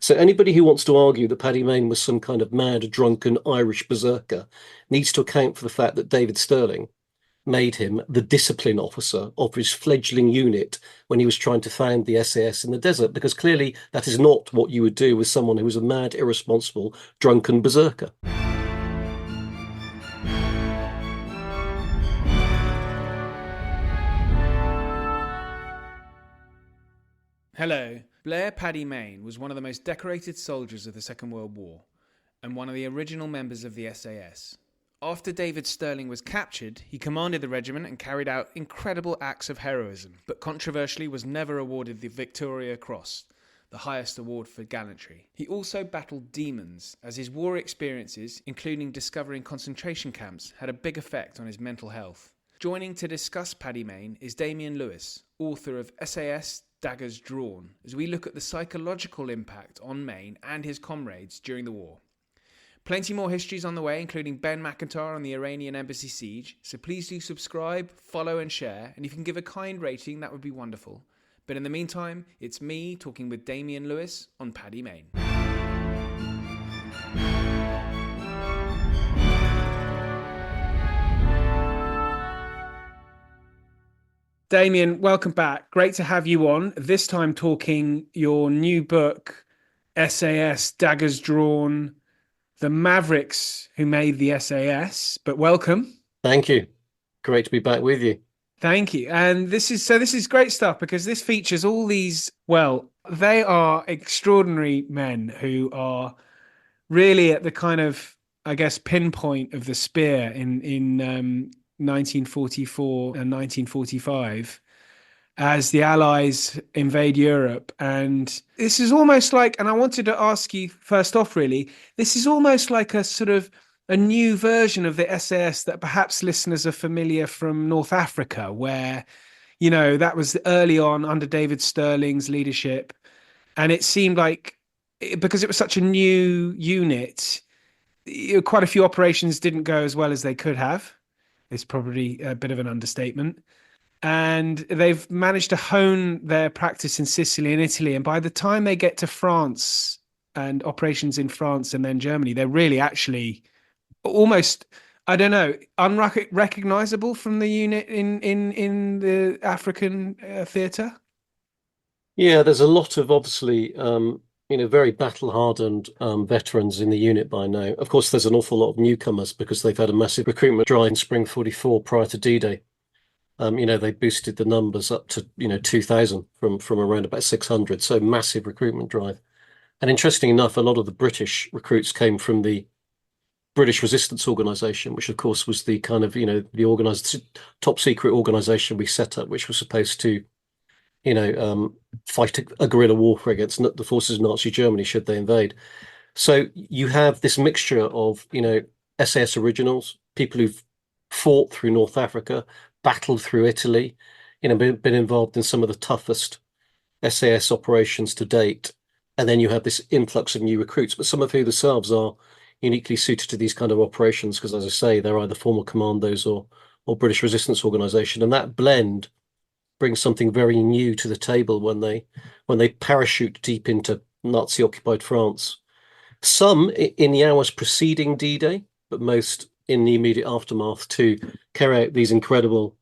So anybody who wants to argue that Paddy Mayne was some kind of mad, drunken Irish berserker needs to account for the fact that David Stirling made him the discipline officer of his fledgling unit when he was trying to found the SAS in the desert, because clearly that is not what you would do with someone who was a mad, irresponsible, drunken berserker. Hello. Blair Paddy Mayne was one of the most decorated soldiers of the Second World War and one of the original members of the SAS. After David Stirling was captured, he commanded the regiment and carried out incredible acts of heroism, but controversially was never awarded the Victoria Cross, the highest award for gallantry. He also battled demons, as his war experiences, including discovering concentration camps, had a big effect on his mental health. Joining to discuss Paddy Mayne is Damien Lewis, author of SAS Daggers Drawn, as we look at the psychological impact on Mayne and his comrades during the war. Plenty more histories on the way, including Ben McIntyre on the Iranian embassy siege, so please do subscribe, follow and share, and if you can give a kind rating, that would be wonderful. But in the meantime, it's me talking with Damien Lewis on Paddy Mayne. Damien, welcome back. Great to have you on. This time talking your new book, SAS Daggers Drawn, The Mavericks Who Made the SAS. But welcome. Thank you. Great to be back with you. Thank you. And this is great stuff because this features all these, well, they are extraordinary men who are really at the kind of, I guess, pinpoint of the spear in 1944 and 1945 as the Allies invade Europe. And this is almost like, and I wanted to ask you first off, really, this is almost like a sort of a new version of the SAS that perhaps listeners are familiar from North Africa, where, you know, that was early on under David Stirling's leadership. And it seemed like, because it was such a new unit, quite a few operations didn't go as well as they could have. It's probably a bit of an understatement. And they've managed to hone their practice in Sicily and Italy. And by the time they get to France and operations in France and then Germany, they're really actually almost, I don't know, unrecognizable from the unit in the African theatre. Yeah, there's a lot of obviously, very battle-hardened veterans in the unit by now. Of course, there's an awful lot of newcomers because they've had a massive recruitment drive in spring 44 prior to D-Day. They boosted the numbers up to, 2,000 from around about 600. So massive recruitment drive. And interesting enough, a lot of the British recruits came from the British Resistance Organization, which of course was the kind of, the organized top secret organization we set up, which was supposed to fight a guerrilla warfare against the forces of Nazi Germany should they invade. So you have this mixture of, SAS originals, people who've fought through North Africa, battled through Italy, been involved in some of the toughest SAS operations to date. And then you have this influx of new recruits, but some of who themselves are uniquely suited to these kind of operations, because as I say, they're either former commandos or British Resistance Organization. And that blend brings something very new to the table when they parachute deep into Nazi-occupied France. Some in the hours preceding D-Day, but most in the immediate aftermath to carry out these incredible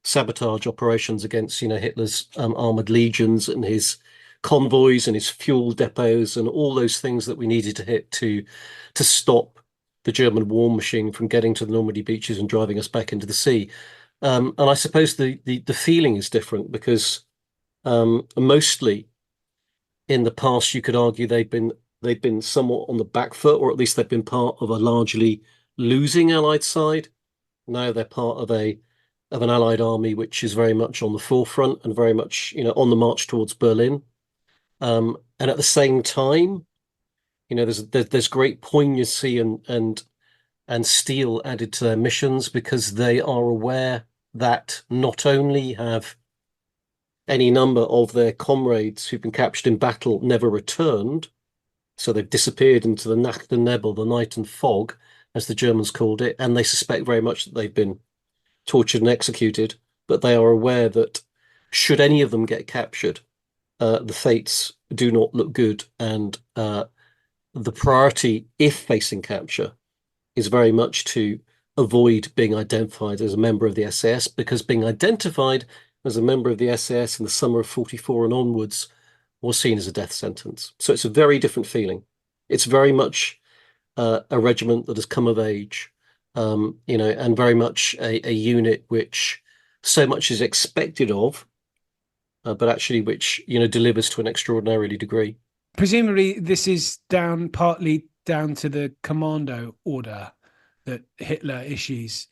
sabotage operations against, Hitler's armored legions and his convoys and his fuel depots and all those things that we needed to hit to stop the German war machine from getting to the Normandy beaches and driving us back into the sea. And I suppose the feeling is different because mostly in the past you could argue they've been somewhat on the back foot, or at least they've been part of a largely losing Allied side. Now they're part of an Allied army which is very much on the forefront and very much on the march towards Berlin. And at the same time, there's great poignancy and steel added to their missions because they are aware that not only have any number of their comrades who've been captured in battle never returned, so they've disappeared into the Nacht and Nebel, the night and fog, as the Germans called it, and they suspect very much that they've been tortured and executed, but they are aware that should any of them get captured, the fates do not look good. And the priority, if facing capture, is very much to avoid being identified as a member of the SAS, because being identified as a member of the SAS in the summer of 44 and onwards was seen as a death sentence. So it's a very different feeling. It's very much a regiment that has come of age, and very much a unit which so much is expected of, but actually which, delivers to an extraordinary degree. Presumably, this is partly down to the commando order that Hitler issues.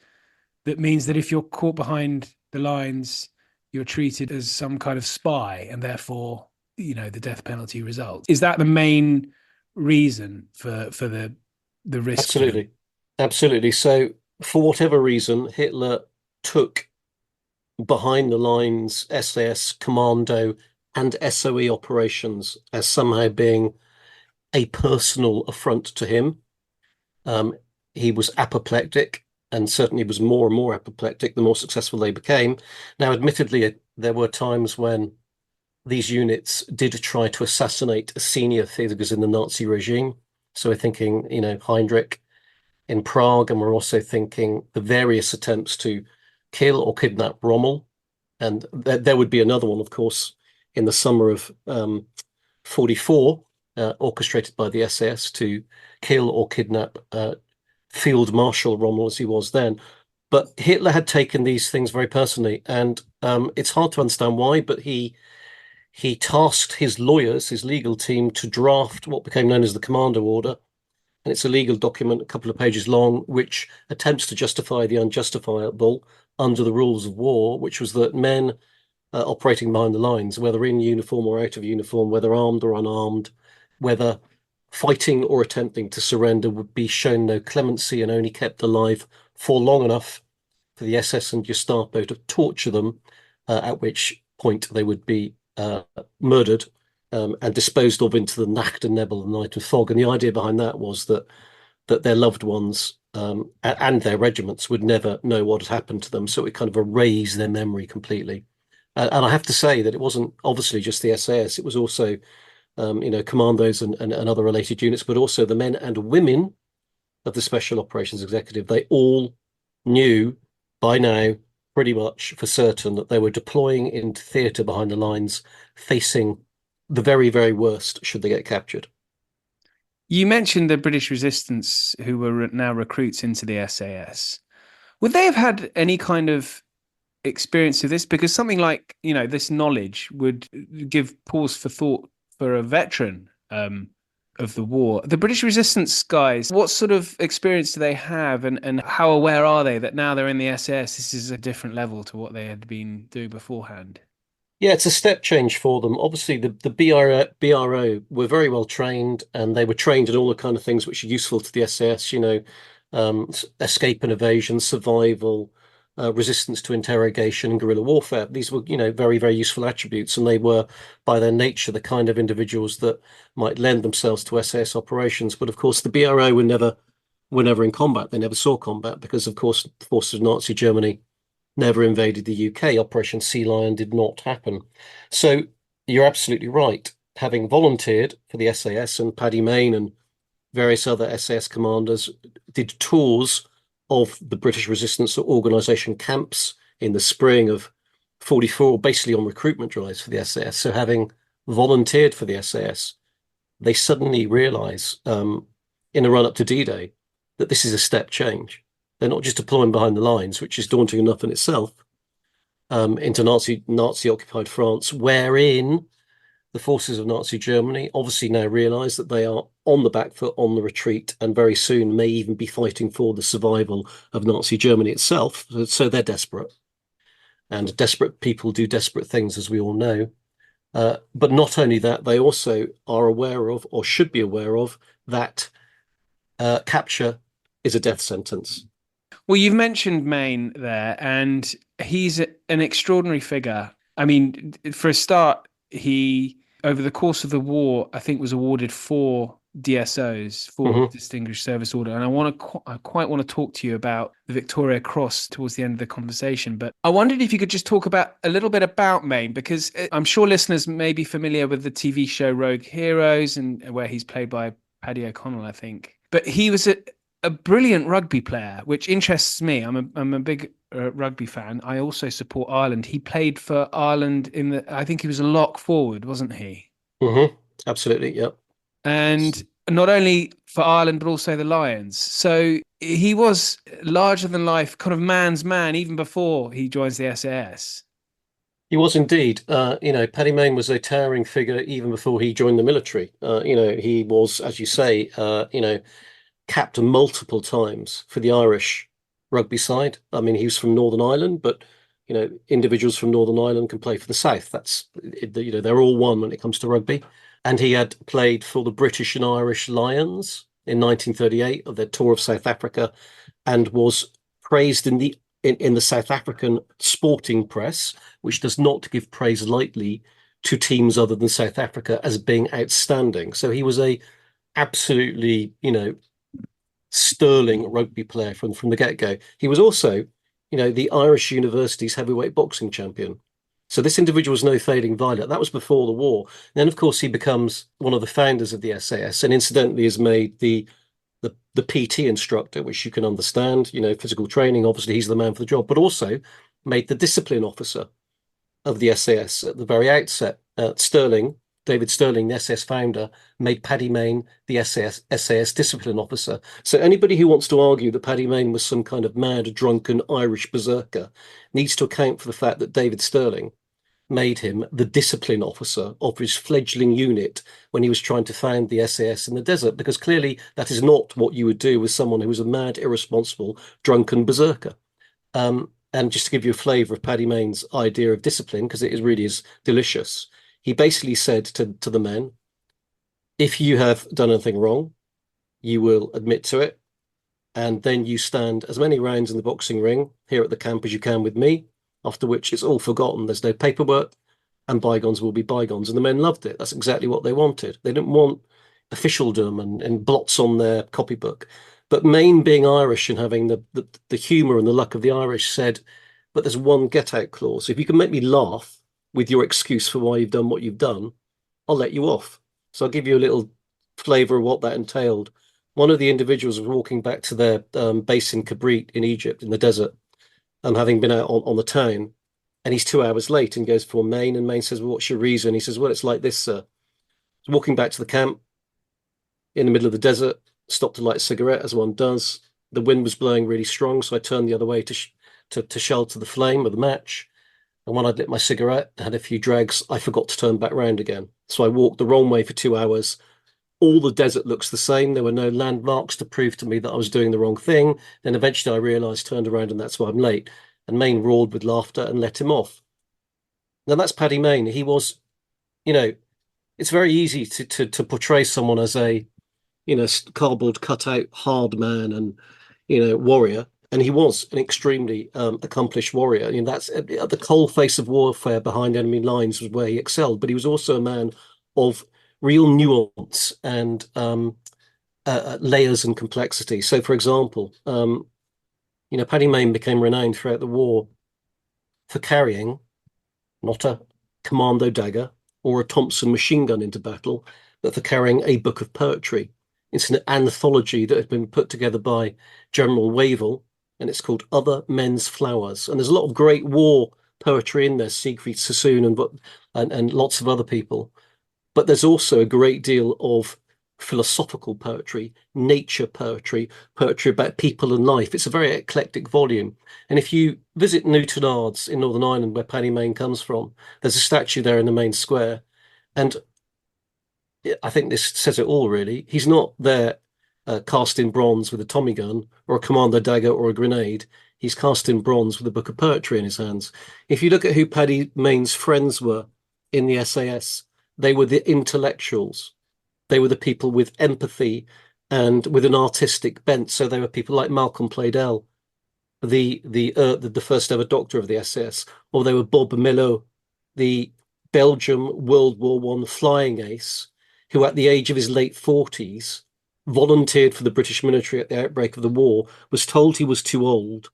That means that if you're caught behind the lines, you're treated as some kind of spy, and therefore, the death penalty results. Is that the main reason for the risk for him? Absolutely. Absolutely. So, for whatever reason, Hitler took behind the lines SAS, Commando, and SOE operations as somehow being a personal affront to him. Um, he was apoplectic, and certainly was more and more apoplectic the more successful they became. Now, admittedly, there were times when these units did try to assassinate senior figures in the Nazi regime. So we're thinking, Heinrich in Prague, and we're also thinking the various attempts to kill or kidnap Rommel. And there would be another one, of course, in the summer of 44, orchestrated by the SAS to kill or kidnap Field Marshal Rommel, as he was then. But Hitler had taken these things very personally, and it's hard to understand why, but he tasked his lawyers, his legal team, to draft what became known as the Commando Order. And it's a legal document, a couple of pages long, which attempts to justify the unjustifiable under the rules of war, which was that men operating behind the lines, whether in uniform or out of uniform, whether armed or unarmed, whether fighting or attempting to surrender, would be shown no clemency and only kept alive for long enough for the SS and Gestapo to torture them, at which point they would be murdered and disposed of into the Nacht and Nebel, the night of fog. And the idea behind that was that their loved ones and their regiments would never know what had happened to them, so it would kind of erase their memory completely. And I have to say that it wasn't obviously just the SAS; it was also, commandos and other related units, but also the men and women of the Special Operations Executive. They all knew by now, pretty much for certain, that they were deploying into theatre behind the lines, facing the very, very worst should they get captured. You mentioned the British resistance who were now recruits into the SAS. Would they have had any kind of experience of this? Because something like, this knowledge would give pause for thought for a veteran of the war. The British resistance guys, what sort of experience do they have, and how aware are they that now they're in the SAS, this is a different level to what they had been doing beforehand? Yeah, it's a step change for them. Obviously, the BRO were very well trained, and they were trained in all the kind of things which are useful to the SAS, escape and evasion, survival, resistance to interrogation, and guerrilla warfare. These were, very, very useful attributes, and they were, by their nature, the kind of individuals that might lend themselves to SAS operations. But of course, the BRO were never in combat. They never saw combat because, of course, the forces of Nazi Germany never invaded the UK. Operation Sea Lion did not happen. So you're absolutely right. Having volunteered for the SAS, and Paddy Mayne and various other SAS commanders did tours of the British Resistance Organisation camps in the spring of 44, basically on recruitment drives for the SAS. So having volunteered for the SAS, they suddenly realise, in the run up to D-Day, that this is a step change. They're not just deploying behind the lines, which is daunting enough in itself, into Nazi occupied France, wherein the forces of Nazi Germany obviously now realise that they are on the back foot, on the retreat, and very soon may even be fighting for the survival of Nazi Germany itself. So they're desperate, and desperate people do desperate things, as we all know. But not only that, they also are aware of, or should be aware of, that capture is a death sentence. Well, you've mentioned Maine there, and he's an extraordinary figure. I mean, for a start, he, over the course of the war, I think was awarded 4 DSOs for Hmm. Distinguished Service Order, and I quite want to talk to you about the Victoria Cross towards the end of the conversation. But I wondered if you could just talk about a little bit about Mayne, because I'm sure listeners may be familiar with the TV show Rogue Heroes, and where he's played by Paddy O'Connell, I think. But he was a brilliant rugby player, which interests me. I'm a big rugby fan. I also support Ireland. He played for Ireland I think he was a lock forward, wasn't he? Hmm. Absolutely. Yep. And not only for Ireland, but also the Lions. So he was larger than life, kind of man's man, even before he joins the SAS. He was indeed. Paddy Mayne was a towering figure even before he joined the military. He was, as you say, captain multiple times for the Irish rugby side. I mean, he was from Northern Ireland, but individuals from Northern Ireland can play for the South. They're all one when it comes to rugby. And he had played for the British and Irish Lions in 1938 of their tour of South Africa, and was praised in the South African sporting press, which does not give praise lightly to teams other than South Africa, as being outstanding. So he was a absolutely, sterling rugby player from the get-go. He was also, the Irish University's heavyweight boxing champion. So this individual was no fading violet. That was before the war. Then, of course, he becomes one of the founders of the SAS, and incidentally is made the PT instructor, which you can understand, physical training. Obviously, he's the man for the job, but also made the discipline officer of the SAS at the very outset. David Stirling, the SAS founder, made Paddy Mayne the SAS discipline officer. So anybody who wants to argue that Paddy Mayne was some kind of mad, drunken Irish berserker needs to account for the fact that David Stirling made him the discipline officer of his fledgling unit when he was trying to found the SAS in the desert, because clearly that is not what you would do with someone who was a mad, irresponsible, drunken berserker. And just to give you a flavour of Paddy Mayne's idea of discipline, because really is delicious, he basically said to the men, if you have done anything wrong, you will admit to it, and then you stand as many rounds in the boxing ring here at the camp as you can with me, after which it's all forgotten. There's no paperwork, and bygones will be bygones. And the men loved it. That's exactly what they wanted. They didn't want officialdom and blots on their copybook. But Mayne, being Irish and having the humour and the luck of the Irish, said, but there's one get out clause. If you can make me laugh with your excuse for why you've done what you've done, I'll let you off. So I'll give you a little flavour of what that entailed. One of the individuals was walking back to their base in Kabrit in Egypt in the desert, having been out on the town, and he's 2 hours late and goes for Mayne. And Mayne says, well, what's your reason? He says, well, it's like this, sir. Walking back to the camp in the middle of the desert, stopped to light a cigarette, as one does. The wind was blowing really strong, so I turned the other way to shelter the flame of the match. And when I'd lit my cigarette, had a few drags, I forgot to turn back round again. So I walked the wrong way for 2 hours. All the desert looks the same. There were no landmarks to prove to me that I was doing the wrong thing. Then eventually I realized, turned around, and that's why I'm late. And Mayne roared with laughter and let him off. Now that's Paddy Mayne. He was, you know, it's very easy to portray someone as a, cardboard cutout hard man and, warrior. And he was an extremely accomplished warrior. That's at the coal face of warfare behind enemy lines was where he excelled. But he was also a man of real nuance and layers and complexity. So, for example, Paddy Mayne became renowned throughout the war for carrying not a commando dagger or a Thompson machine gun into battle, but for carrying a book of poetry. It's an anthology that had been put together by General Wavell, and it's called Other Men's Flowers. And there's a lot of great war poetry in there, Siegfried Sassoon and lots of other people. But there's also a great deal of philosophical poetry, nature poetry, poetry about people and life. It's a very eclectic volume. And if you visit Newton Ards in Northern Ireland, where Paddy Mayne comes from, there's a statue there in the main square. And I think this says it all, really. He's not there cast in bronze with a Tommy gun or a commando dagger or a grenade. He's cast in bronze with a book of poetry in his hands. If you look at who Paddy Mayne's friends were in the SAS, they were the intellectuals. They were the people with empathy and with an artistic bent. So they were people like Malcolm Pladell, the first ever doctor of the SAS, or they were Bob Millot, the Belgium World War I flying ace, who at the age of his late 40s volunteered for the British military at the outbreak of the war, was told he was too old,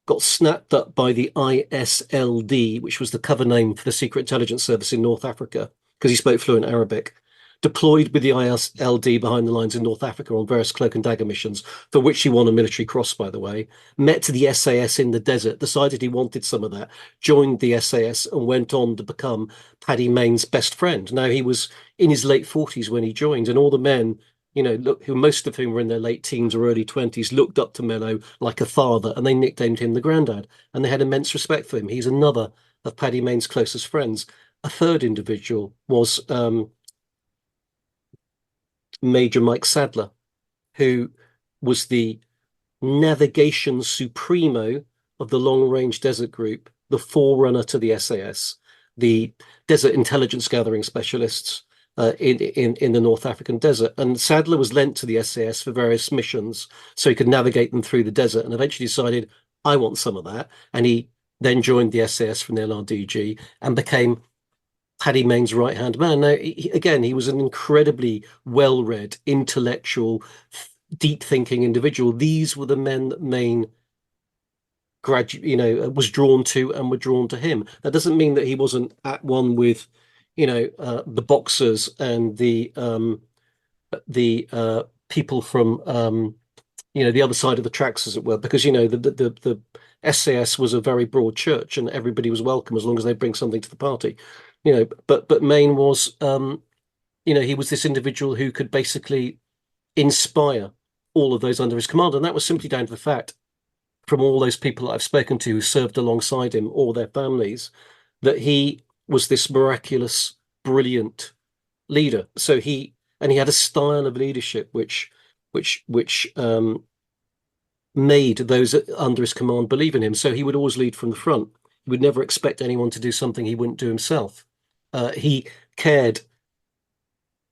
got snapped up by the ISLD, which was the cover name for the Secret Intelligence Service in North Africa, because he spoke fluent Arabic, deployed with the ISLD behind the lines in North Africa on various cloak and dagger missions, for which he won a military cross, by the way, met the SAS in the desert, decided he wanted some of that, joined the SAS, and went on to become Paddy Mayne's best friend. Now, he was in his late 40s when he joined, and all the men, look, who most of whom were in their late teens or early 20s, looked up to Mello like a father, and they nicknamed him the Grandad, and they had immense respect for him. He's another of Paddy Mayne's closest friends. A third individual was Major Mike Sadler, who was the navigation supremo of the Long Range Desert Group, the forerunner to the SAS, the desert intelligence gathering specialists in the North African desert. And Sadler was lent to the SAS for various missions so he could navigate them through the desert, and eventually decided, I want some of that. And he then joined the SAS from the LRDG and became Paddy Mayne's right-hand man. Now, again, he was an incredibly well-read, intellectual, deep-thinking individual. These were the men that Mayne was drawn to and were drawn to him. That doesn't mean that he wasn't at one with, the boxers and the people from the other side of the tracks, as it were, because the SAS was a very broad church and everybody was welcome as long as they bring something to the party. But Mayne was, he was this individual who could basically inspire all of those under his command, and that was simply down to the fact, from all those people that I've spoken to who served alongside him or their families, that he was this miraculous, brilliant leader. So he had a style of leadership which made those under his command believe in him. So he would always lead from the front. He would never expect anyone to do something he wouldn't do himself. He cared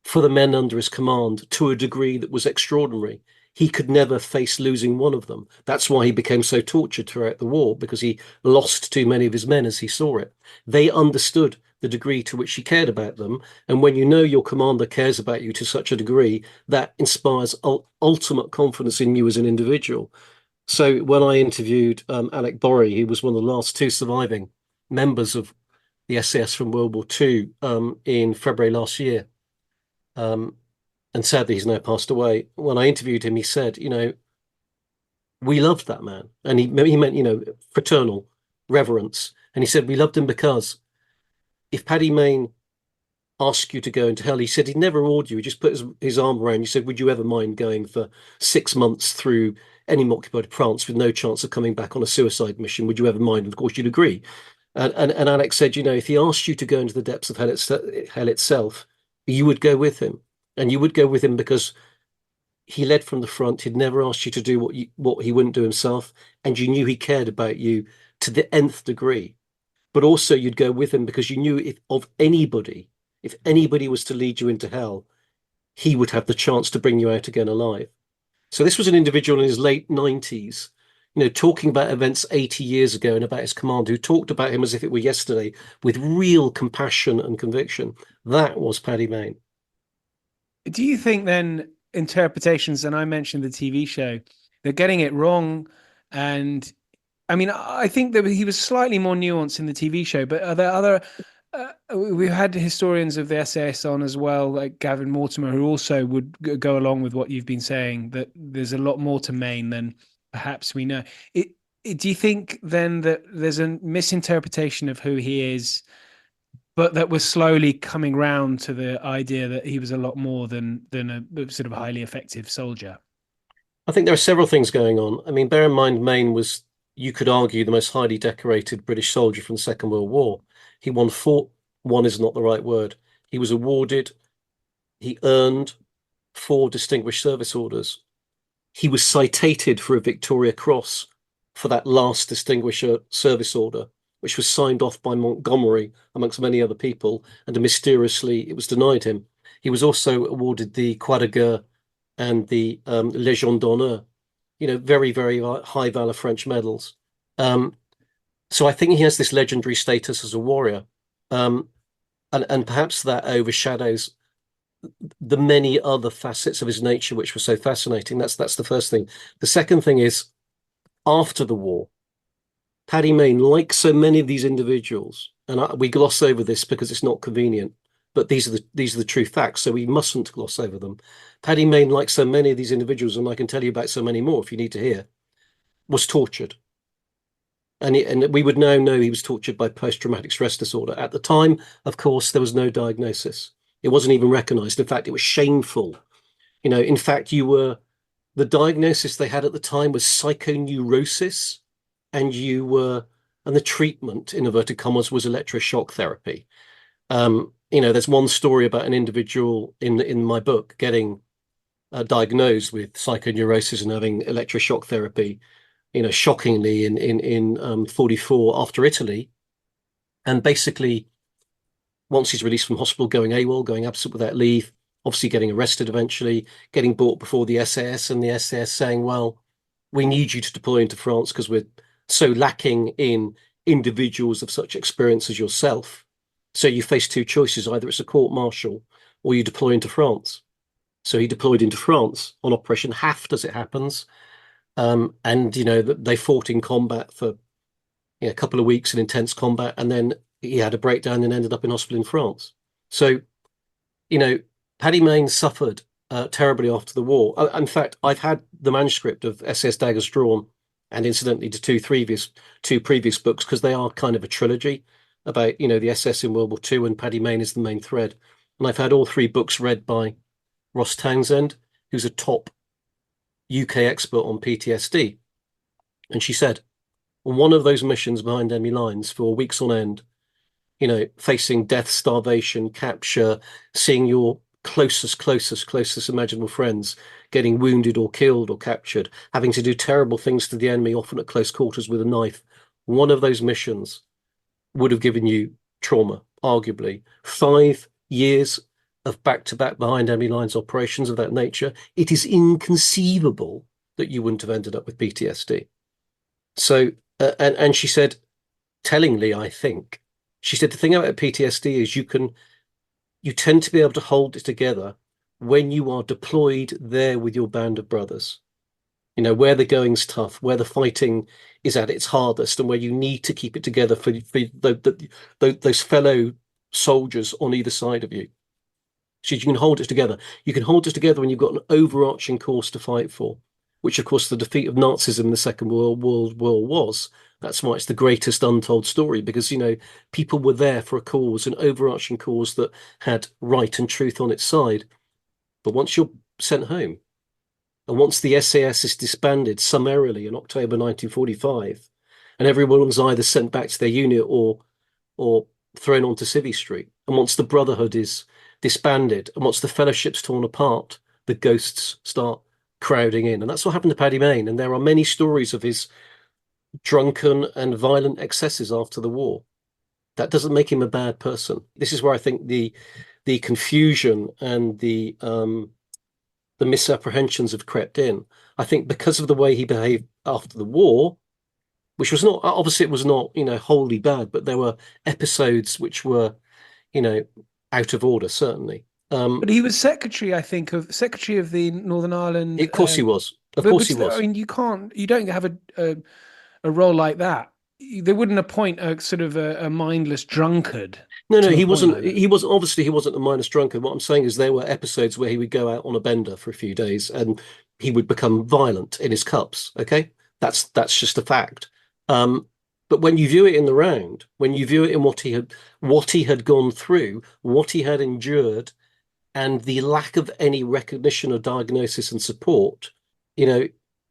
for the men under his command to a degree that was extraordinary. He could never face losing one of them. That's why he became so tortured throughout the war, because he lost too many of his men as he saw it. They understood the degree to which he cared about them. And when you know your commander cares about you to such a degree, that inspires ultimate confidence in you as an individual. So when I interviewed Alec Borry, he was one of the last two surviving members of the SAS from World War II in February last year. And sadly, he's now passed away. When I interviewed him, he said, we loved that man. And he meant, fraternal reverence. And he said, we loved him because if Paddy Mayne asked you to go into hell, he said he'd never order you. He just put his arm around you, said, would you ever mind going for 6 months through enemy occupied France with no chance of coming back on a suicide mission? Would you ever mind? And of course, you'd agree. And Alex said, if he asked you to go into the depths of hell itself, you would go with him. And you would go with him because he led from the front. He'd never asked you to do what he wouldn't do himself. And you knew he cared about you to the nth degree. But also you'd go with him because you knew if anybody was to lead you into hell, he would have the chance to bring you out again alive. So this was an individual in his late 90s, talking about events 80 years ago and about his command, who talked about him as if it were yesterday with real compassion and conviction. That was Paddy Mayne. Do you think then interpretations, and I mentioned the TV show, they're getting it wrong? And I mean, I think that he was slightly more nuanced in the TV show, but are there other, we've had historians of the SAS on as well, like Gavin Mortimer, who also would go along with what you've been saying, that there's a lot more to Mayne than perhaps we know. Do you think then that there's a misinterpretation of who he is, but that we're slowly coming round to the idea that he was a lot more than a sort of highly effective soldier? I think there are several things going on. I mean, bear in mind, Mayne was, you could argue, the most highly decorated British soldier from the Second World War. He won is not the right word. He was awarded, he earned 4 Distinguished Service Orders. He was citated for a Victoria Cross for that last Distinguished Service Order, which was signed off by Montgomery, amongst many other people, and mysteriously it was denied him. He was also awarded the Croix de Guerre and the Légion d'honneur, very, very high valor French medals. So I think he has this legendary status as a warrior. And perhaps that overshadows the many other facets of his nature which were so fascinating. That's the first thing. The second thing is, after the war, Paddy Mayne, like so many of these individuals, and we gloss over this because it's not convenient, but these are the true facts, so we mustn't gloss over them. Paddy Mayne, like so many of these individuals, and I can tell you about so many more if you need to hear, was tortured. And we would now know he was tortured by post-traumatic stress disorder. At the time, of course, there was no diagnosis. It wasn't even recognized. In fact, it was shameful. In fact, the diagnosis they had at the time was psychoneurosis, and and the treatment, in inverted commas, was electroshock therapy. There's one story about an individual in my book getting diagnosed with psychoneurosis and having electroshock therapy, shockingly in 44 after Italy. And basically, once he's released from hospital, going AWOL, going absent without leave, obviously getting arrested eventually, getting brought before the SAS, and the SAS saying, well, we need you to deploy into France because we're so lacking in individuals of such experience as yourself. So you face two choices: either it's a court martial or you deploy into France. So he deployed into France on Operation Haft, as it happens. And they fought in combat for a couple of weeks in intense combat, and then he had a breakdown and ended up in hospital in France. So, Paddy Mayne suffered terribly after the war. In fact, I've had the manuscript of SS Daggers Drawn, and incidentally, the two previous books, because they are kind of a trilogy about the SS in World War II, and Paddy Mayne is the main thread. And I've had all three books read by Ross Townsend, who's a top UK expert on PTSD. And she said, on one of those missions behind enemy lines for weeks on end, facing death, starvation, capture, seeing your closest imaginable friends getting wounded or killed or captured, having to do terrible things to the enemy, often at close quarters with a knife. One of those missions would have given you trauma, arguably. 5 years of back-to-back behind enemy lines operations of that nature. It is inconceivable that you wouldn't have ended up with PTSD. So, and she said, tellingly, I think, she said the thing about PTSD is you tend to be able to hold it together when you are deployed there with your band of brothers. Where the going's tough, where the fighting is at its hardest, and where you need to keep it together for those fellow soldiers on either side of you. So you can hold it together. You can hold it together when you've got an overarching cause to fight for, which, of course, the defeat of Nazism in the Second World War was. That's why it's the greatest untold story, because, people were there for a cause, an overarching cause that had right and truth on its side. But once you're sent home, and once the SAS is disbanded summarily in October 1945, and everyone's either sent back to their unit or thrown onto Civvy Street, and once the Brotherhood is disbanded, and once the fellowship's torn apart, the ghosts start crowding in. And that's what happened to Paddy Mayne. And there are many stories of his drunken and violent excesses after the war. That doesn't make him a bad person. This is where I think the confusion and the misapprehensions have crept in. I think because of the way he behaved after the war, which was not, obviously it was not, wholly bad, but there were episodes which were, out of order, certainly. But he was secretary, I think, secretary of the Northern Ireland. Of course he was. Of but course he was. I mean, you don't have a role like that. They wouldn't appoint a sort of a mindless drunkard. No, he wasn't. Like he wasn't. Obviously, he wasn't a mindless drunkard. What I'm saying is there were episodes where he would go out on a bender for a few days and he would become violent in his cups. Okay, that's just a fact. But when you view it in the round, when you view it in what he had gone through, what he had endured, and the lack of any recognition or diagnosis and support,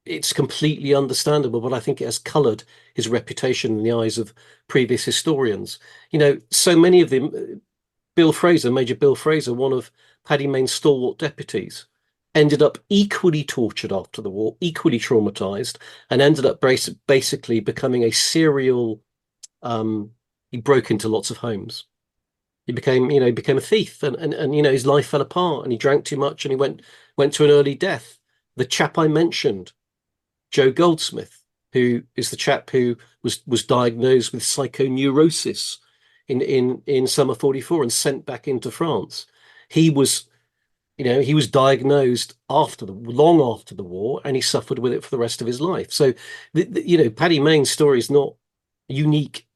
it's completely understandable, but I think it has coloured his reputation in the eyes of previous historians. So many of them, Major Bill Fraser, one of Paddy Mayne's stalwart deputies, ended up equally tortured after the war, equally traumatized, and ended up basically becoming a serial. He broke into lots of homes. He became a thief, and his life fell apart, and he drank too much, and he went to an early death. The chap I mentioned, Joe Goldsmith, who is the chap who was diagnosed with psychoneurosis in summer 44 and sent back into France. He was He was diagnosed long after the war, and he suffered with it for the rest of his life. So, Paddy Mayne's story is not unique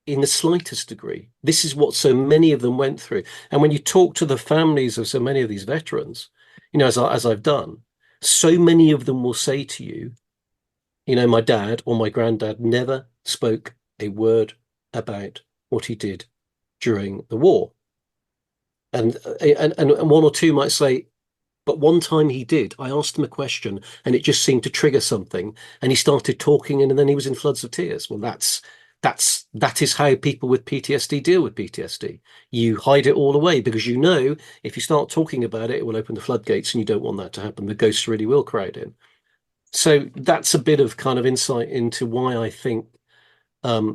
in the slightest degree. This is what so many of them went through. And when you talk to the families of so many of these veterans, as I've done, so many of them will say to you, my dad or my granddad never spoke a word about what he did during the war. And one or two might say, but one time he did. I asked him a question and it just seemed to trigger something. And he started talking and then he was in floods of tears. Well, that is how people with PTSD deal with PTSD. You hide it all away because if you start talking about it, it will open the floodgates and you don't want that to happen. The ghosts really will crowd in. So that's a bit of kind of insight into why I think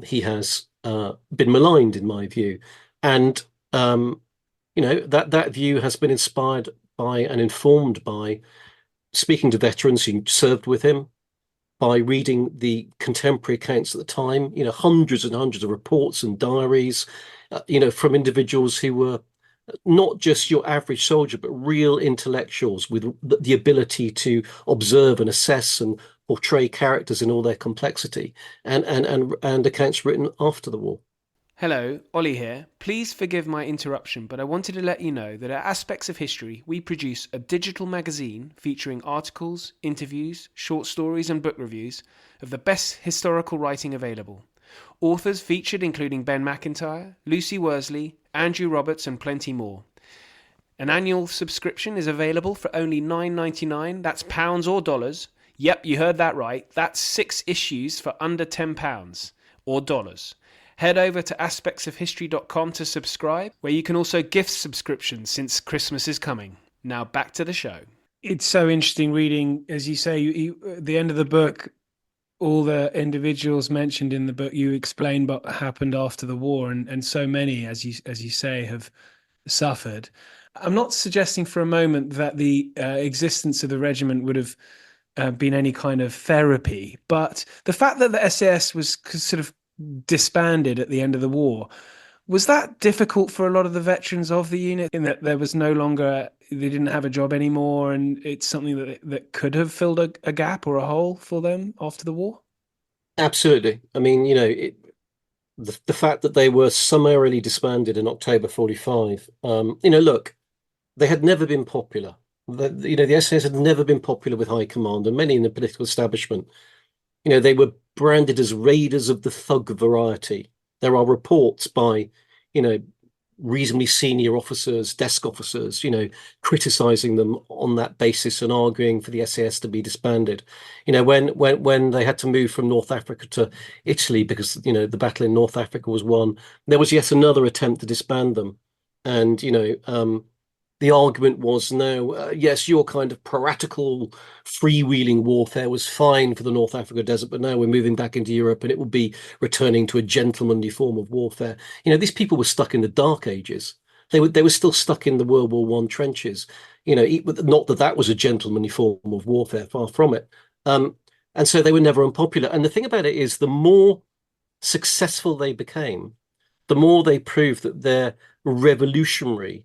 he has been maligned, in my view. And that view has been inspired by and informed by speaking to veterans who served with him, by reading the contemporary accounts at the time, hundreds and hundreds of reports and diaries, from individuals who were not just your average soldier, but real intellectuals with the ability to observe and assess and portray characters in all their complexity, and accounts written after the war. Hello, Ollie here. Please forgive my interruption, but I wanted to let you know that at Aspects of History, we produce a digital magazine featuring articles, interviews, short stories, and book reviews of the best historical writing available. Authors featured including Ben Macintyre, Lucy Worsley, Andrew Roberts, and plenty more. An annual subscription is available for only $9.99. That's pounds or dollars. Yep, you heard that right. That's 6 issues for under £10 or dollars. Head over to aspectsofhistory.com to subscribe, where you can also gift subscriptions since Christmas is coming. Now back to the show. It's so interesting reading, as you say, at the end of the book, all the individuals mentioned in the book, you explain what happened after the war, and so many, as you say, have suffered. I'm not suggesting for a moment that the existence of the regiment would have been any kind of therapy, but the fact that the SAS was sort of disbanded at the end of the war, was that difficult for a lot of the veterans of the unit, in that there was no longer, they didn't have a job anymore, and it's something that could have filled a gap or a hole for them after the war? Absolutely. I mean, the fact that they were summarily disbanded in October 45, look, they had never been popular. The SAS had never been popular with high command and many in the political establishment. They were branded as raiders of the thug variety. There are reports by, reasonably senior officers, desk officers, criticizing them on that basis and arguing for the SAS to be disbanded. When they had to move from North Africa to Italy because, the battle in North Africa was won, there was yet another attempt to disband them. And, the argument was no, yes, your kind of piratical, freewheeling warfare was fine for the North Africa desert, but now we're moving back into Europe and it will be returning to a gentlemanly form of warfare. These people were stuck in the Dark Ages. They were still stuck in the World War One trenches. Not that was a gentlemanly form of warfare, far from it. And so they were never unpopular. And the thing about it is, the more successful they became, the more they proved that their revolutionary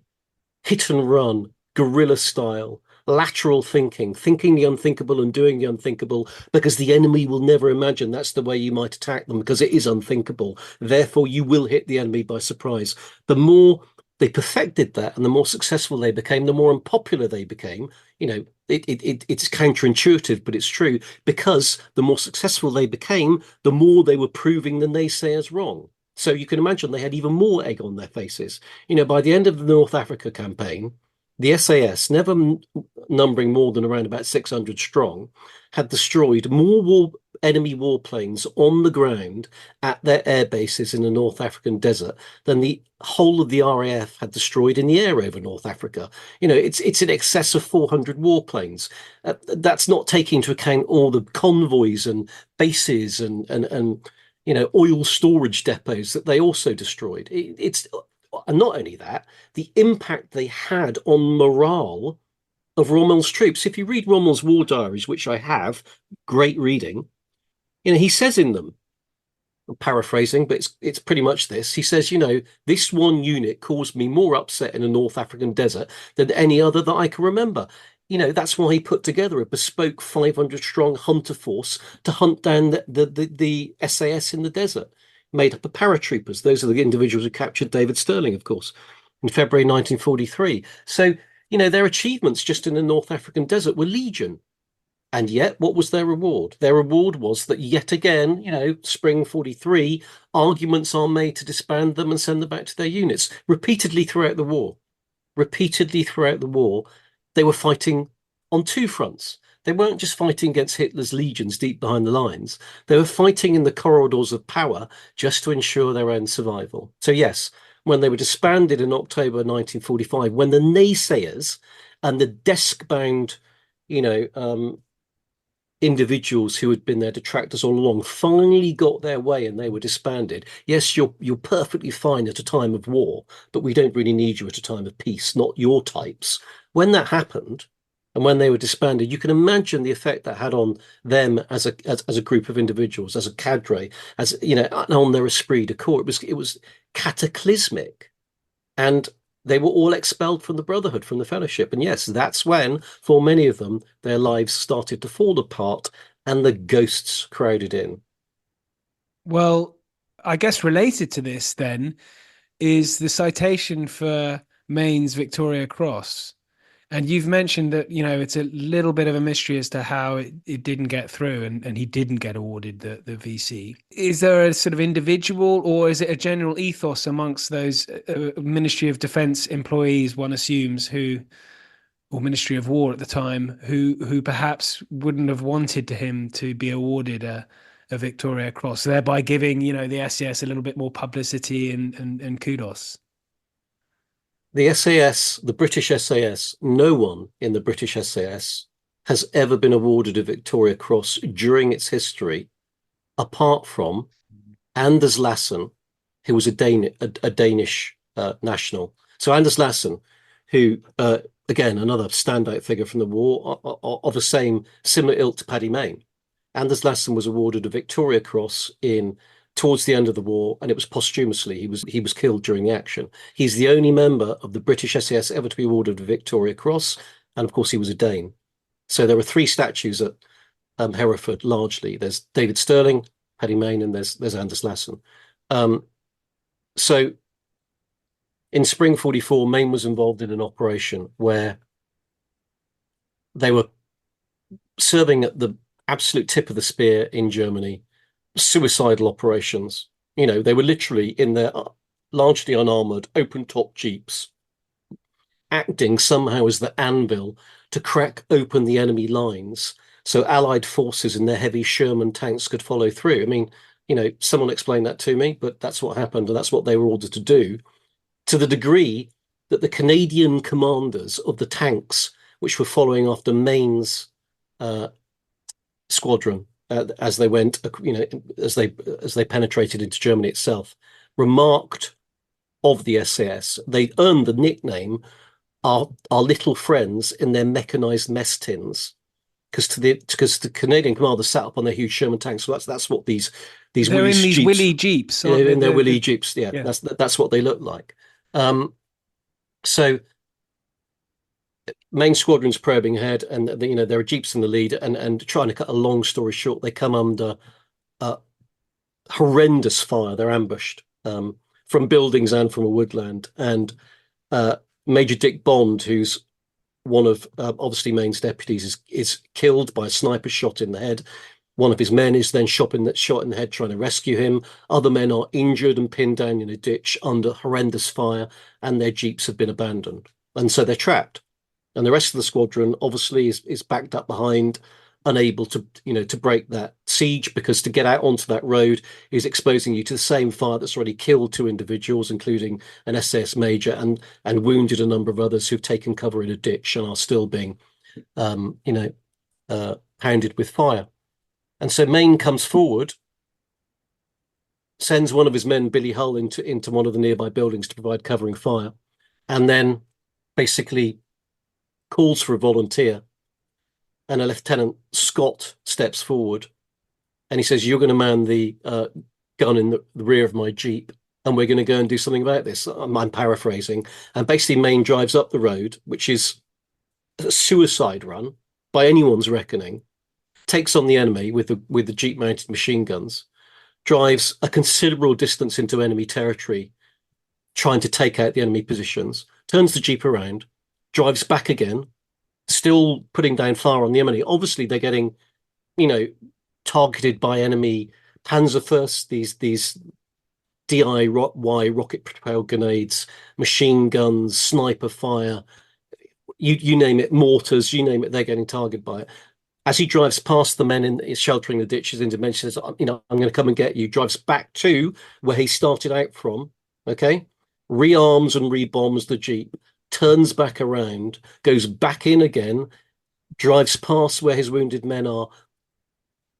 hit and run, guerrilla style, lateral thinking the unthinkable and doing the unthinkable because the enemy will never imagine that's the way you might attack them because it is unthinkable. Therefore, you will hit the enemy by surprise. The more they perfected that and the more successful they became, the more unpopular they became. It's counterintuitive, but it's true, because the more successful they became, the more they were proving the naysayers wrong. So you can imagine they had even more egg on their faces. By the end of the North Africa campaign, the SAS, never numbering more than around about 600 strong, had destroyed more enemy warplanes on the ground at their air bases in the North African desert than the whole of the RAF had destroyed in the air over North Africa. It's in excess of 400 warplanes. That's not taking into account all the convoys and bases and oil storage depots that they also destroyed. And not only that, the impact they had on morale of Rommel's troops. If you read Rommel's war diaries, which I have, great reading, he says in them, paraphrasing, but it's pretty much this. He says, this one unit caused me more upset in the North African desert than any other that I can remember. That's why he put together a bespoke 500-strong hunter force to hunt down the SAS in the desert, made up of paratroopers. Those are the individuals who captured David Stirling, of course, in February 1943. So, their achievements just in the North African desert were legion. And yet, what was their reward? Their reward was that yet again, spring 43, arguments are made to disband them and send them back to their units. Repeatedly throughout the war, they were fighting on two fronts. They weren't just fighting against Hitler's legions deep behind the lines. They were fighting in the corridors of power just to ensure their own survival. So yes, when they were disbanded in October 1945, when the naysayers and the desk-bound, individuals who had been their detractors all along finally got their way and they were disbanded. Yes, you're perfectly fine at a time of war, but we don't really need you at a time of peace, not your types. When that happened, and when they were disbanded, you can imagine the effect that had on them as a group of individuals, as a cadre, as on their esprit de corps. It was cataclysmic, and they were all expelled from the Brotherhood, from the Fellowship. And yes, that's when, for many of them, their lives started to fall apart and the ghosts crowded in. Well, I guess related to this then is the citation for Mayne's Victoria Cross. And you've mentioned that, it's a little bit of a mystery as to how it didn't get through and he didn't get awarded the VC. Is there a sort of individual, or is it a general ethos amongst those Ministry of Defence employees, one assumes, or Ministry of War at the time, who perhaps wouldn't have wanted him to be awarded a Victoria Cross, thereby giving, the SAS a little bit more publicity and kudos? The SAS, the British SAS, no one in the British SAS has ever been awarded a Victoria Cross during its history, apart from Anders Lassen, who was a Danish national. So Anders Lassen, who, again, another standout figure from the war, of a similar ilk to Paddy Mayne. Anders Lassen was awarded a Victoria Cross towards the end of the war, and it was posthumously. He was killed during the action. He's the only member of the British SAS ever to be awarded a Victoria Cross, and of course he was a Dane. So there were three statues at Hereford, largely. There's David Stirling, Paddy Mayne, and there's Anders Lassen. So in spring 44, Mayne was involved in an operation where they were serving at the absolute tip of the spear in Germany, suicidal operations. They were literally in their largely unarmored, open-top jeeps, acting somehow as the anvil to crack open the enemy lines so Allied forces in their heavy Sherman tanks could follow through. I mean, someone explained that to me, but that's what happened, and that's what they were ordered to do, to the degree that the Canadian commanders of the tanks, which were following after Mayne's squadron, as they went, as they penetrated into Germany itself, remarked of the SAS. They earned the nickname "our little friends" in their mechanized mess tins, because the Canadian commanders sat up on their huge Sherman tanks. So that's what these they're in these jeeps, Willy jeeps, in their Willy jeeps. Yeah, yeah. That's what they look like. So main squadron's probing ahead, and there are jeeps in the lead, and trying to cut a long story short, they come under horrendous fire. They're ambushed from buildings and from a woodland, and Major Dick Bond, who's one of obviously Mayne's deputies, is killed by a sniper shot in the head. One of his men is then shot in the head trying to rescue him. Other men are injured and pinned down in a ditch under horrendous fire, and their jeeps have been abandoned, and so they're trapped. And the rest of the squadron obviously is backed up behind, unable to break that siege, because to get out onto that road is exposing you to the same fire that's already killed two individuals, including an SAS major, and wounded a number of others who've taken cover in a ditch and are still being pounded with fire. And so Mayne comes forward, sends one of his men, Billy Hull, into one of the nearby buildings to provide covering fire, and then basically calls for a volunteer. And a Lieutenant Scott steps forward, and he says, "You're going to man the gun in the rear of my Jeep, and we're going to go and do something about this. I'm paraphrasing. And basically, Mayne drives up the road, which is a suicide run by anyone's reckoning, takes on the enemy with the Jeep mounted machine guns, drives a considerable distance into enemy territory, trying to take out the enemy positions, turns the Jeep around, drives back again, still putting down fire on the enemy. Obviously, they're getting, targeted by enemy Panzerfürst, these DIY rocket propelled grenades, machine guns, sniper fire, you name it, mortars, you name it, they're getting targeted by it. As he drives past the men in sheltering the ditches in dimensions, I'm going to come and get you, drives back to where he started out from, okay? Rearms and rebombs the Jeep, turns back around, goes back in again, drives past where his wounded men are,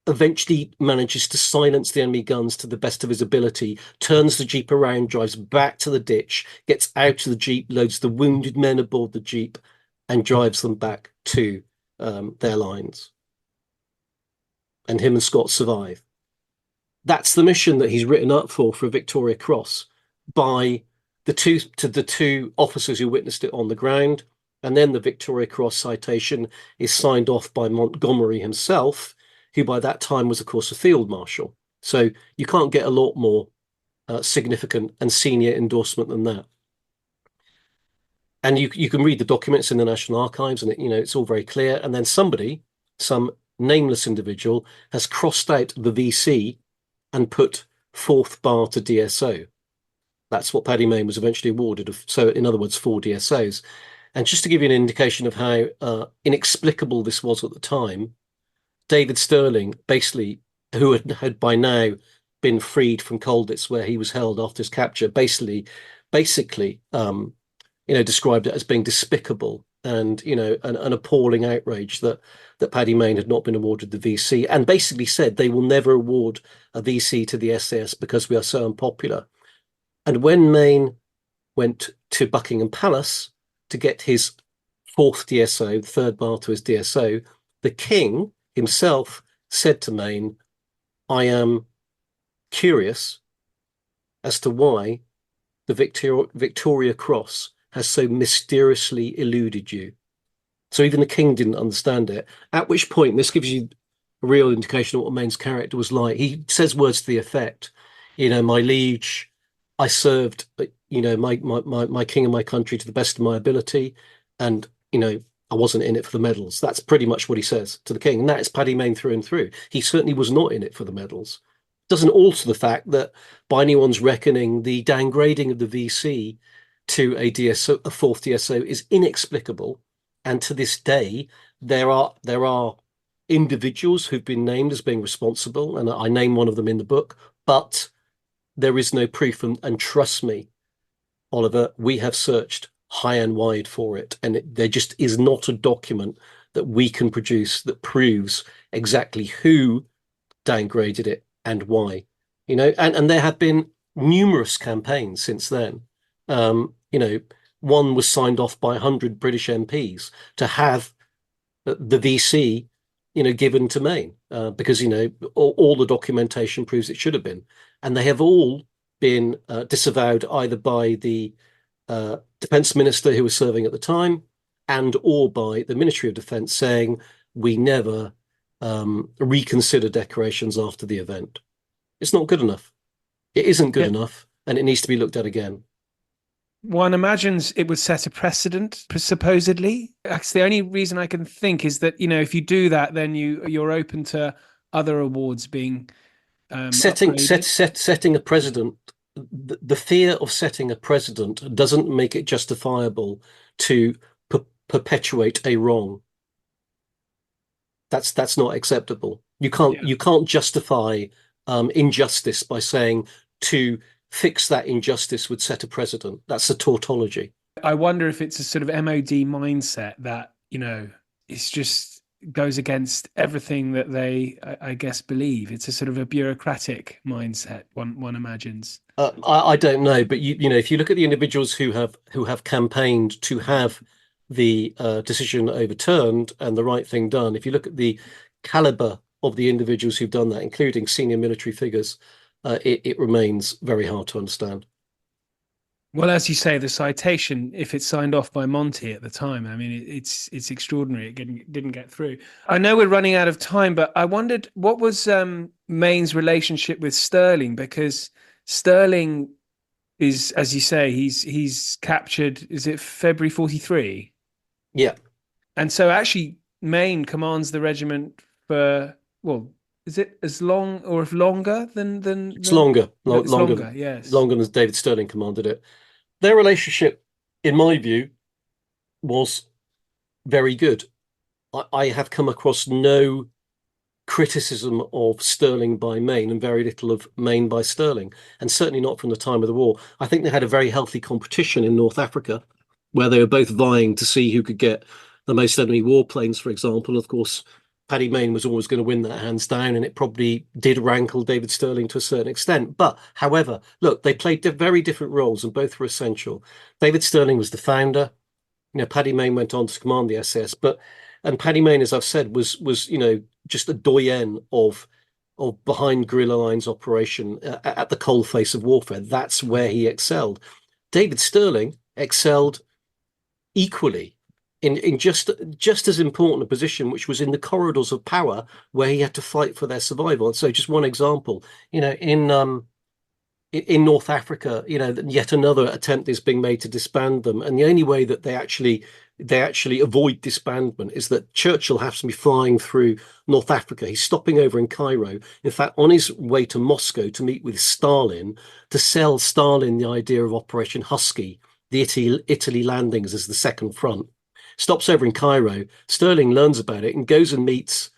eventually manages to silence the enemy guns to the best of his ability, turns the Jeep around, drives back to the ditch, gets out of the Jeep, loads the wounded men aboard the Jeep, and drives them back to their lines. And him and Scott survive. That's the mission that he's written up for a Victoria Cross by the two officers who witnessed it on the ground. And then the Victoria Cross citation is signed off by Montgomery himself, who by that time was, of course, a field marshal. So you can't get a lot more significant and senior endorsement than that. And you can read the documents in the National Archives, and it's all very clear. And then some nameless individual, has crossed out the VC and put fourth bar to DSO. That's what Paddy Mayne was eventually awarded. So, in other words, 4 DSOs. And just to give you an indication of how inexplicable this was at the time, David Stirling, basically, who had by now been freed from Colditz, where he was held after his capture, basically, described it as being despicable and an appalling outrage that Paddy Mayne had not been awarded the VC, and basically said they will never award a VC to the SAS because we are so unpopular. And when Mayne went to Buckingham Palace to get his 4th DSO, the 3rd bar to his DSO, the king himself said to Mayne, "I am curious as to why the Victoria Cross has so mysteriously eluded you." So even the king didn't understand it. At which point, this gives you a real indication of what Mayne's character was like. He says words to the effect, "My liege, I served, my king and my country to the best of my ability, and I wasn't in it for the medals." That's pretty much what he says to the king, and that is Paddy Mayne through and through. He certainly was not in it for the medals. Doesn't alter the fact that, by anyone's reckoning, the downgrading of the VC to a DSO, a 4th DSO, is inexplicable. And to this day, there are individuals who've been named as being responsible, and I name one of them in the book, but there is no proof. And trust me, Oliver, we have searched high and wide for it, and there just is not a document that we can produce that proves exactly who downgraded it and why. And there have been numerous campaigns since then. One was signed off by 100 British MPs to have the VC, given to Mayne, because, all the documentation proves it should have been. And they have all been disavowed either by the defense minister who was serving at the time and or by the Ministry of Defense, saying we never reconsider decorations after the event. It's not good enough. It isn't good enough, and it needs to be looked at again. One imagines it would set a precedent, supposedly. That's the only reason I can think is that, if you do that, then you're open to other awards being setting a precedent. The fear of setting a precedent doesn't make it justifiable to perpetuate a wrong. That's not acceptable. You can't justify injustice by saying to fix that injustice would set a precedent. That's a tautology. I wonder if it's a sort of MOD mindset that, it's just goes against everything that they, I guess, believe. It's a sort of a bureaucratic mindset, one imagines. I don't know, but if you look at the individuals who have campaigned to have the decision overturned and the right thing done, if you look at the caliber of the individuals who've done that, including senior military figures, it remains very hard to understand. Well, as you say, the citation, if it's signed off by Monty at the time, I mean, it's extraordinary. It didn't get through. I know we're running out of time, but I wondered what was Mayne's relationship with Stirling, because Stirling is, as you say, he's captured. Is it February 43? Yeah, And so actually, Mayne commands the regiment for, well, is it as long or if longer than it's longer, it's longer? Yes. longer than David Stirling commanded it. Their relationship, in my view, was very good. I have come across no criticism of Stirling by Mayne and very little of Mayne by Stirling, and certainly not from the time of the war. I think they had a very healthy competition in North Africa where they were both vying to see who could get the most enemy warplanes, for example. Of course, Paddy Mayne was always going to win that hands down, and it probably did rankle David Stirling to a certain extent. But however, look, they played very different roles and both were essential. David Stirling was the founder. Paddy Mayne went on to command the SS, and Paddy Mayne, as I've said, was just a doyen of behind guerrilla lines operation at the coalface of warfare. That's where he excelled. David Stirling excelled equally in just as important a position, which was in the corridors of power, where he had to fight for their survival. And so, just one example, in North Africa, yet another attempt is being made to disband them, and the only way that they actually avoid disbandment is that Churchill has to be flying through North Africa. He's stopping over in Cairo. In fact, on his way to Moscow to meet with Stalin, to sell Stalin the idea of Operation Husky, the Italy landings as the second front. Stops over in Cairo. Stirling learns about it and goes and meets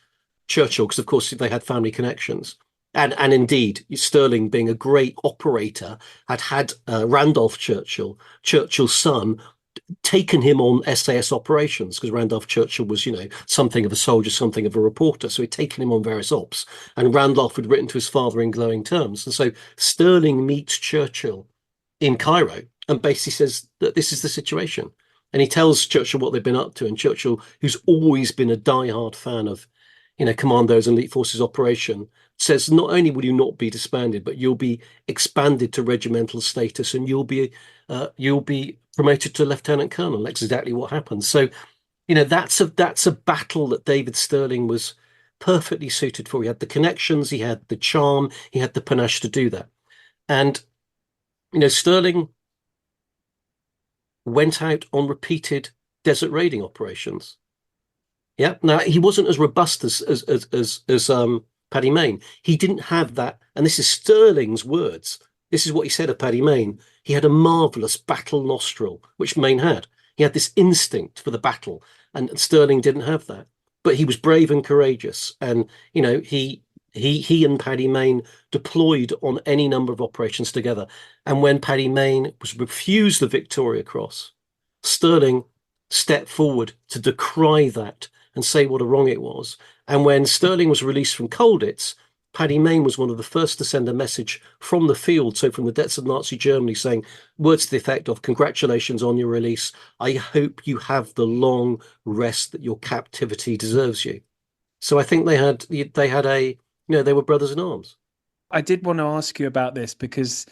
Churchill, because of course they had family connections. And indeed, Stirling, being a great operator, had Randolph Churchill, Churchill's son, taken him on SAS operations, because Randolph Churchill was, something of a soldier, something of a reporter. So he'd taken him on various ops. And Randolph had written to his father in glowing terms. And so Stirling meets Churchill in Cairo and basically says that this is the situation. And he tells Churchill what they've been up to. And Churchill, who's always been a diehard fan of, Commandos and Elite Forces operation, says not only will you not be disbanded, but you'll be expanded to regimental status, and you'll be promoted to lieutenant colonel. That's exactly what happened. So, that's a battle that David Stirling was perfectly suited for. He had the connections, he had the charm, he had the panache to do that. And Stirling went out on repeated desert raiding operations. Yeah. Now he wasn't as robust as Paddy Mayne. He didn't have that, and this is Stirling's words. This is what he said of Paddy Mayne. He had a marvelous battle nostril, which Mayne had. He had this instinct for the battle, and Stirling didn't have that. But he was brave and courageous, and he and Paddy Mayne deployed on any number of operations together. And when Paddy Mayne was refused the Victoria Cross, Stirling stepped forward to decry that and say what a wrong it was. And when Stirling was released from Colditz, Paddy Mayne was one of the first to send a message from the field, so from the depths of Nazi Germany, saying words to the effect of, "Congratulations on your release. I hope you have the long rest that your captivity deserves you." So I think they had they were brothers in arms. I did want to ask you about this, because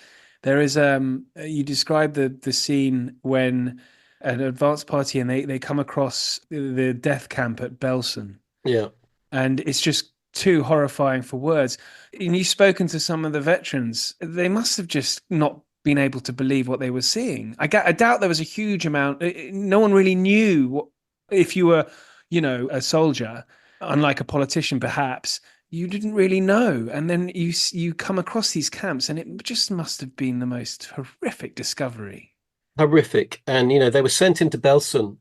there is you described the scene when an advance party and they come across the death camp at Belsen. Yeah. And it's just too horrifying for words. And you've spoken to some of the veterans. They must have just not been able to believe what they were seeing. I doubt there was a huge amount. No one really knew what, if you were, a soldier, unlike a politician, perhaps, you didn't really know. And then you come across these camps, and it just must have been the most horrific discovery. Horrific. And, they were sent into Belsen.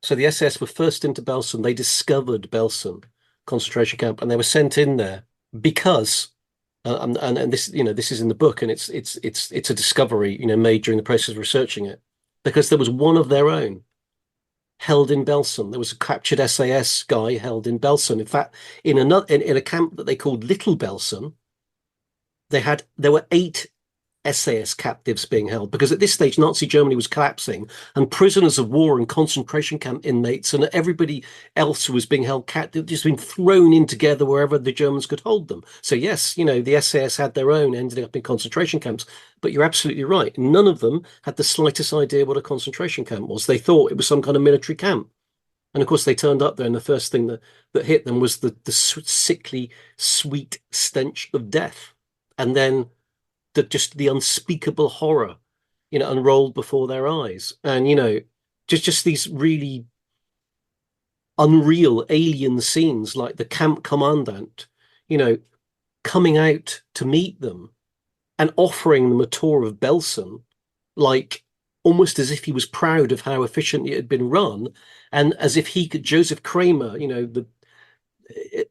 So the SS were first into Belsen. They discovered Belsen concentration camp, and they were sent in there because, and this, this is in the book, and it's a discovery, made during the process of researching it, because there was one of their own held in Belsen. There was a captured SAS guy held in Belsen. In fact, in a camp that they called Little Belsen, there were 8 SAS captives being held, because at this stage Nazi Germany was collapsing, and prisoners of war and concentration camp inmates and everybody else who was being held captive just been thrown in together wherever the Germans could hold them. So yes, the SAS had their own, ending up in concentration camps. But you're absolutely right. None of them had the slightest idea what a concentration camp was. They thought it was some kind of military camp. And of course, they turned up there, and the first thing that hit them was the sickly, sweet stench of death. And then just the unspeakable horror, unrolled before their eyes. And, just these really unreal alien scenes, like the camp commandant, coming out to meet them and offering them a tour of Belsen, like almost as if he was proud of how efficiently it had been run, and as if he could, Joseph Kramer,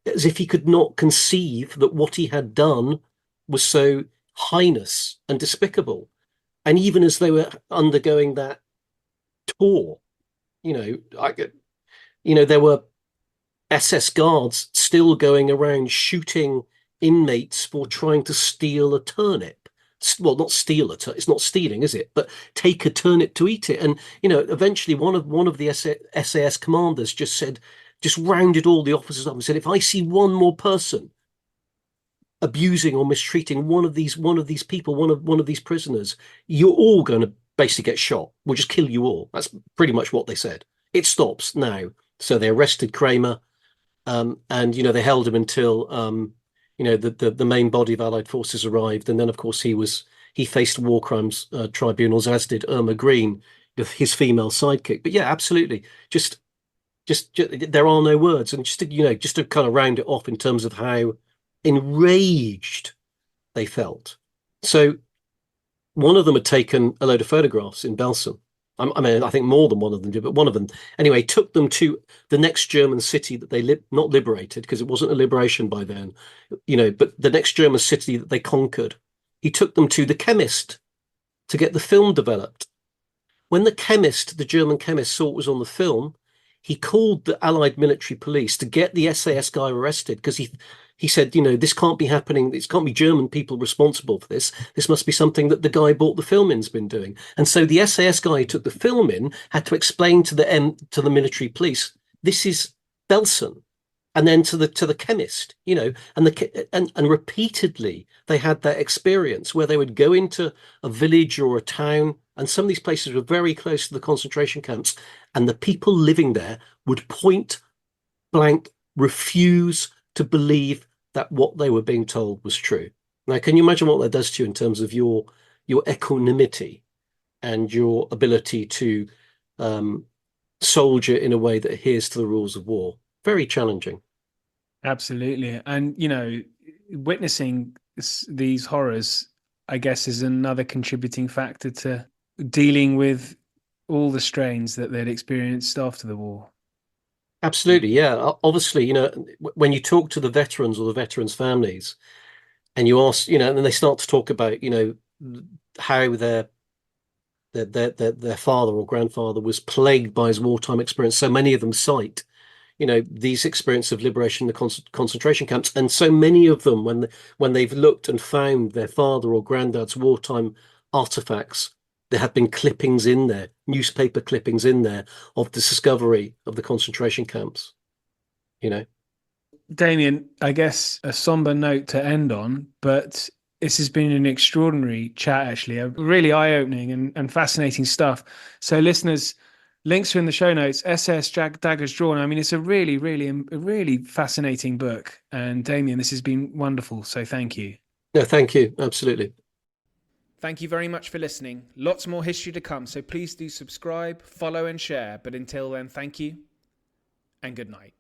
as if he could not conceive that what he had done was so heinous and despicable. And even as they were undergoing that tour, there were SS guards still going around shooting inmates for trying to steal a turnip. Well, not steal a turnip. It's not stealing, is it? But take a turnip to eat it. And eventually one of the SAS commanders just rounded all the officers up and said, if I see one more person abusing or mistreating one of these people, one of these prisoners, you're all going to basically get shot. We'll just kill you all. That's pretty much what they said. It stops now. So they arrested Kramer, and they held him until the main body of Allied forces arrived, and then of course he faced war crimes tribunals, as did Irma Green, his female sidekick. But yeah, absolutely, just there are no words, and just to kind of round it off in terms of how enraged they felt. So one of them had taken a load of photographs in Belsen. I mean, I think more than one of them did, but one of them anyway took them to the next German city that they not liberated, because it wasn't a liberation by then, but the next German city that they conquered. He took them to the chemist to get the film developed. When the German chemist, saw what was on the film, he called the Allied military police to get the SAS guy arrested, because he said, this can't be happening. It can't be German people responsible for this. This must be something that the guy bought the film in's been doing. And so the SAS guy who took the film in had to explain to the military police, this is Belsen. And then to the chemist, and repeatedly they had that experience where they would go into a village or a town, and some of these places were very close to the concentration camps, and the people living there would point blank refuse to believe that what they were being told was true. Now, can you imagine what that does to you in terms of your equanimity and your ability to soldier in a way that adheres to the rules of war? Very challenging. Absolutely. And, witnessing these horrors, I guess, is another contributing factor to dealing with all the strains that they'd experienced after the war. Absolutely, yeah. Obviously, when you talk to the veterans or the veterans' families, and you ask, and then they start to talk about, how their father or grandfather was plagued by his wartime experience. So many of them cite, these experiences of liberation in the concentration camps, and so many of them, when they've looked and found their father or granddad's wartime artifacts, there have been clippings in there, newspaper clippings in there, of the discovery of the concentration camps. Damien, I guess a somber note to end on, but this has been an extraordinary chat, actually, really eye-opening and fascinating stuff. So listeners, links are in the show notes. SS Daggers Drawn. I mean, it's a really, really, really fascinating book. And Damien, this has been wonderful. So thank you. No, thank you. Absolutely. Thank you very much for listening. Lots more history to come, so please do subscribe, follow and share. But until then, thank you and good night.